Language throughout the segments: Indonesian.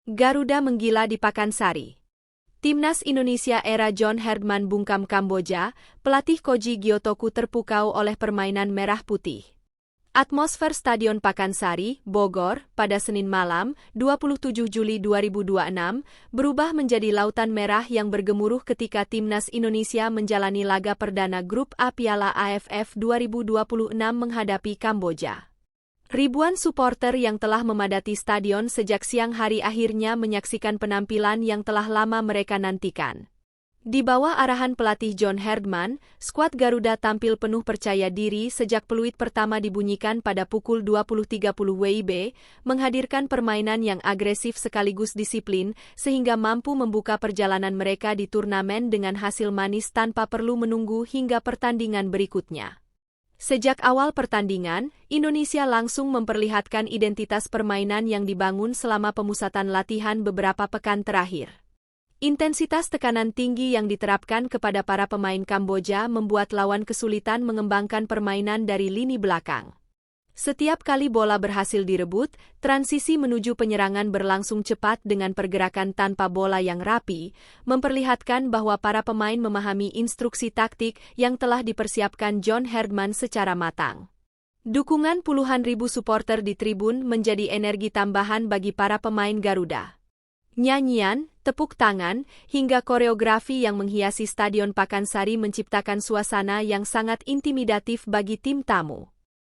Garuda menggila di Pakansari. Timnas Indonesia era John Herdman bungkam Kamboja, pelatih Koji Gyotoku terpukau oleh permainan merah putih. Atmosfer Stadion Pakansari, Bogor, pada Senin malam, 27 Juli 2026, berubah menjadi lautan merah yang bergemuruh ketika Timnas Indonesia menjalani laga perdana Grup A Piala AFF 2026 menghadapi Kamboja. Ribuan supporter yang telah memadati stadion sejak siang hari akhirnya menyaksikan penampilan yang telah lama mereka nantikan. Di bawah arahan pelatih John Herdman, skuad Garuda tampil penuh percaya diri sejak peluit pertama dibunyikan pada pukul 20.30 WIB, menghadirkan permainan yang agresif sekaligus disiplin sehingga mampu membuka perjalanan mereka di turnamen dengan hasil manis tanpa perlu menunggu hingga pertandingan berikutnya. Sejak awal pertandingan, Indonesia langsung memperlihatkan identitas permainan yang dibangun selama pemusatan latihan beberapa pekan terakhir. Intensitas tekanan tinggi yang diterapkan kepada para pemain Kamboja membuat lawan kesulitan mengembangkan permainan dari lini belakang. Setiap kali bola berhasil direbut, transisi menuju penyerangan berlangsung cepat dengan pergerakan tanpa bola yang rapi, memperlihatkan bahwa para pemain memahami instruksi taktik yang telah dipersiapkan John Herdman secara matang. Dukungan puluhan ribu supporter di tribun menjadi energi tambahan bagi para pemain Garuda. Nyanyian, tepuk tangan, hingga koreografi yang menghiasi Stadion Pakansari menciptakan suasana yang sangat intimidatif bagi tim tamu.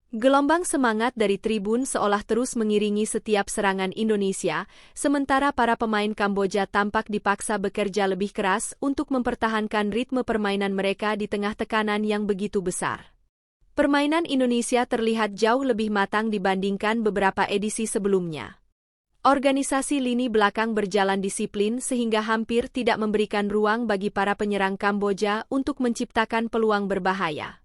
Gelombang semangat dari tribun seolah terus mengiringi setiap serangan Indonesia, sementara para pemain Kamboja tampak dipaksa bekerja lebih keras untuk mempertahankan ritme permainan mereka di tengah tekanan yang begitu besar. Permainan Indonesia terlihat jauh lebih matang dibandingkan beberapa edisi sebelumnya. Organisasi lini belakang berjalan disiplin sehingga hampir tidak memberikan ruang bagi para penyerang Kamboja untuk menciptakan peluang berbahaya.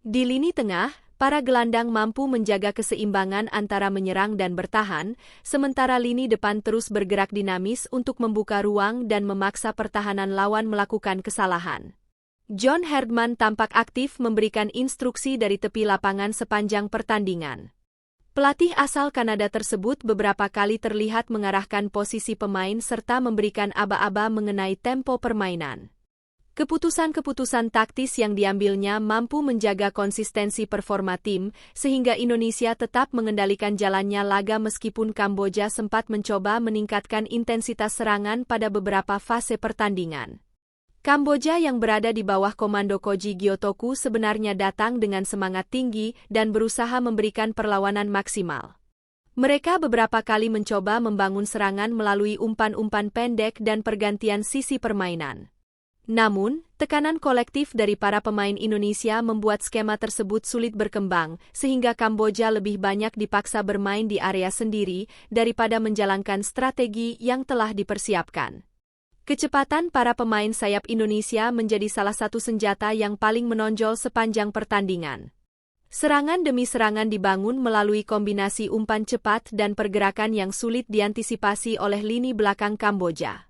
Di lini tengah, para gelandang mampu menjaga keseimbangan antara menyerang dan bertahan, sementara lini depan terus bergerak dinamis untuk membuka ruang dan memaksa pertahanan lawan melakukan kesalahan. John Herdman tampak aktif memberikan instruksi dari tepi lapangan sepanjang pertandingan. Pelatih asal Kanada tersebut beberapa kali terlihat mengarahkan posisi pemain serta memberikan aba-aba mengenai tempo permainan. Keputusan-keputusan taktis yang diambilnya mampu menjaga konsistensi performa tim, sehingga Indonesia tetap mengendalikan jalannya laga meskipun Kamboja sempat mencoba meningkatkan intensitas serangan pada beberapa fase pertandingan. Kamboja yang berada di bawah komando Koji Gyotoku sebenarnya datang dengan semangat tinggi dan berusaha memberikan perlawanan maksimal. Mereka beberapa kali mencoba membangun serangan melalui umpan-umpan pendek dan pergantian sisi permainan. Namun, tekanan kolektif dari para pemain Indonesia membuat skema tersebut sulit berkembang, sehingga Kamboja lebih banyak dipaksa bermain di area sendiri daripada menjalankan strategi yang telah dipersiapkan. Kecepatan para pemain sayap Indonesia menjadi salah satu senjata yang paling menonjol sepanjang pertandingan. Serangan demi serangan dibangun melalui kombinasi umpan cepat dan pergerakan yang sulit diantisipasi oleh lini belakang Kamboja.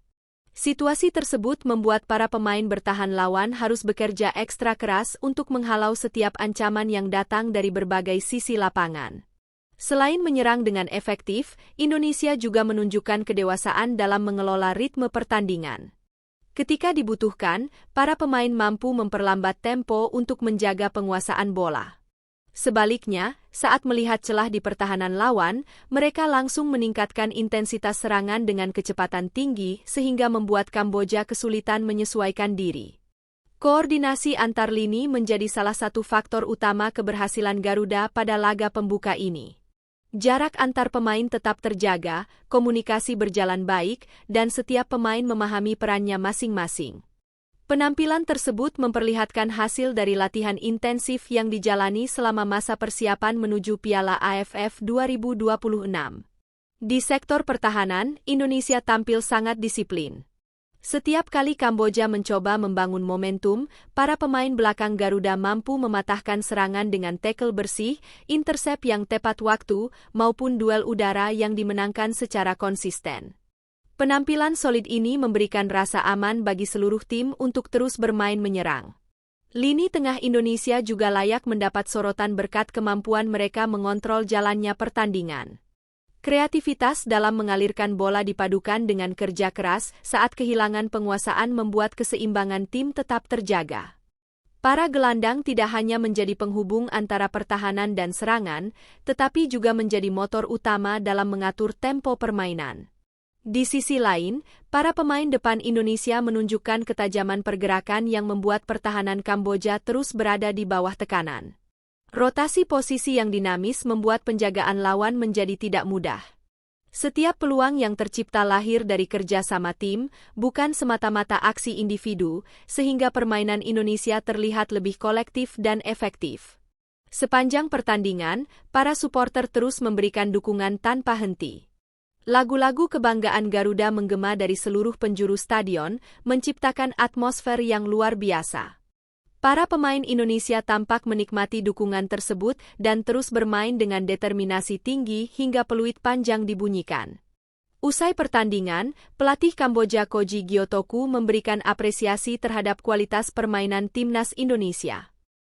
Situasi tersebut membuat para pemain bertahan lawan harus bekerja ekstra keras untuk menghalau setiap ancaman yang datang dari berbagai sisi lapangan. Selain menyerang dengan efektif, Indonesia juga menunjukkan kedewasaan dalam mengelola ritme pertandingan. Ketika dibutuhkan, para pemain mampu memperlambat tempo untuk menjaga penguasaan bola. Sebaliknya, saat melihat celah di pertahanan lawan, mereka langsung meningkatkan intensitas serangan dengan kecepatan tinggi sehingga membuat Kamboja kesulitan menyesuaikan diri. Koordinasi antar lini menjadi salah satu faktor utama keberhasilan Garuda pada laga pembuka ini. Jarak antar pemain tetap terjaga, komunikasi berjalan baik, dan setiap pemain memahami perannya masing-masing. Penampilan tersebut memperlihatkan hasil dari latihan intensif yang dijalani selama masa persiapan menuju Piala AFF 2026. Di sektor pertahanan, Indonesia tampil sangat disiplin. Setiap kali Kamboja mencoba membangun momentum, para pemain belakang Garuda mampu mematahkan serangan dengan tackle bersih, intersep yang tepat waktu, maupun duel udara yang dimenangkan secara konsisten. Penampilan solid ini memberikan rasa aman bagi seluruh tim untuk terus bermain menyerang. Lini tengah Indonesia juga layak mendapat sorotan berkat kemampuan mereka mengontrol jalannya pertandingan. Kreativitas dalam mengalirkan bola dipadukan dengan kerja keras saat kehilangan penguasaan membuat keseimbangan tim tetap terjaga. Para gelandang tidak hanya menjadi penghubung antara pertahanan dan serangan, tetapi juga menjadi motor utama dalam mengatur tempo permainan. Di sisi lain, para pemain depan Indonesia menunjukkan ketajaman pergerakan yang membuat pertahanan Kamboja terus berada di bawah tekanan. Rotasi posisi yang dinamis membuat penjagaan lawan menjadi tidak mudah. Setiap peluang yang tercipta lahir dari kerja sama tim, bukan semata-mata aksi individu, sehingga permainan Indonesia terlihat lebih kolektif dan efektif. Sepanjang pertandingan, para suporter terus memberikan dukungan tanpa henti. Lagu-lagu kebanggaan Garuda menggema dari seluruh penjuru stadion, menciptakan atmosfer yang luar biasa. Para pemain Indonesia tampak menikmati dukungan tersebut dan terus bermain dengan determinasi tinggi hingga peluit panjang dibunyikan. Usai pertandingan, pelatih Kamboja Koji Gyotoku memberikan apresiasi terhadap kualitas permainan timnas Indonesia.